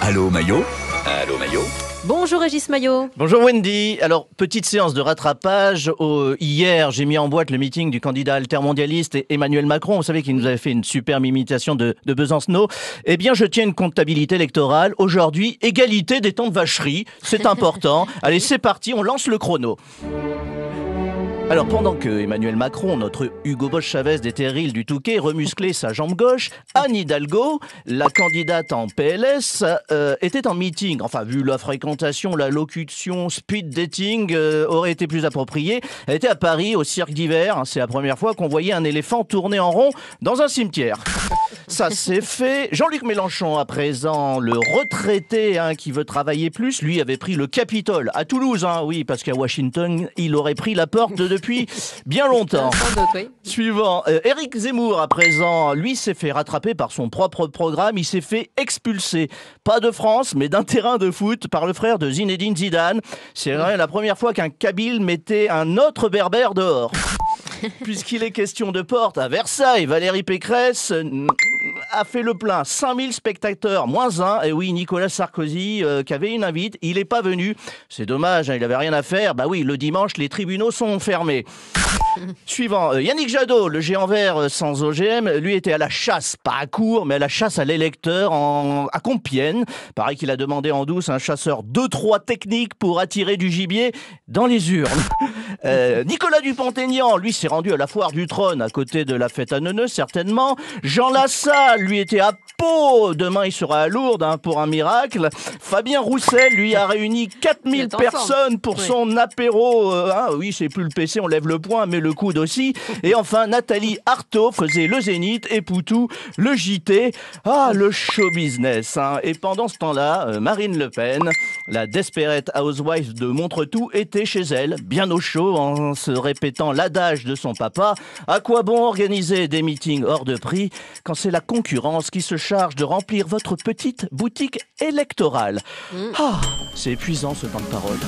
Allô Maillot? Allô Maillot? Bonjour Régis Maillot. Bonjour Wendy. Alors, petite séance de rattrapage. Hier, j'ai mis en boîte le meeting du candidat altermondialiste Emmanuel Macron. Vous savez qu'il nous avait fait une superbe imitation de Besancenot. Eh bien, je tiens une comptabilité électorale. Aujourd'hui, égalité des temps de vacherie. C'est important. Allez, c'est parti, on lance le chrono. Alors, pendant que Emmanuel Macron, notre Hugo Boss Chavez des Terrils du Touquet, remusclait sa jambe gauche, Anne Hidalgo, la candidate en PLS, était en meeting. Enfin, vu la fréquentation, la locution speed dating aurait été plus appropriée. Elle était à Paris, au cirque d'hiver. C'est la première fois qu'on voyait un éléphant tourner en rond dans un cimetière. Ça, c'est fait. Jean-Luc Mélenchon, à présent, le retraité qui veut travailler plus, lui avait pris le Capitole à Toulouse. Oui, parce qu'à Washington, il aurait pris la porte depuis bien longtemps. Suivant, Éric Zemmour, à présent, lui s'est fait rattraper par son propre programme. Il s'est fait expulser, pas de France, mais d'un terrain de foot par le frère de Zinedine Zidane. C'est la première fois qu'un Kabyle mettait un autre berbère dehors. Puisqu'il est question de porte à Versailles, Valérie Pécresse a fait le plein. 5000 spectateurs, moins 1. Et oui, Nicolas Sarkozy, qui avait une invite, il n'est pas venu. C'est dommage, il n'avait rien à faire. Bah oui, le dimanche, les tribunaux sont fermés. Suivant, Yannick Jadot, le géant vert sans OGM, lui était à la chasse, pas à court, mais à la chasse à l'électeur à Compiègne. Pareil qu'il a demandé en douce un chasseur 2-3 techniques pour attirer du gibier dans les urnes. Nicolas Dupont-Aignan, lui, s'est rendu à la foire du trône, à côté de la fête à Neuneu, certainement. Jean Lassalle, lui, était à Pau. Demain, il sera à Lourdes pour un miracle. Fabien Roussel, lui, a réuni 4000 personnes pour son apéro. Oui, c'est plus le PC, on lève le poing, mais le coude aussi. Et enfin, Nathalie Arthaud faisait le Zénith et Poutou le JT. Le show business. Et pendant ce temps-là, Marine Le Pen, la desperate housewife de Montretout, était chez elle, bien au chaud, en se répétant l'adage de son papa. À quoi bon organiser des meetings hors de prix quand c'est la concurrence qui se charge de remplir votre petite boutique électorale? C'est épuisant ce temps de parole.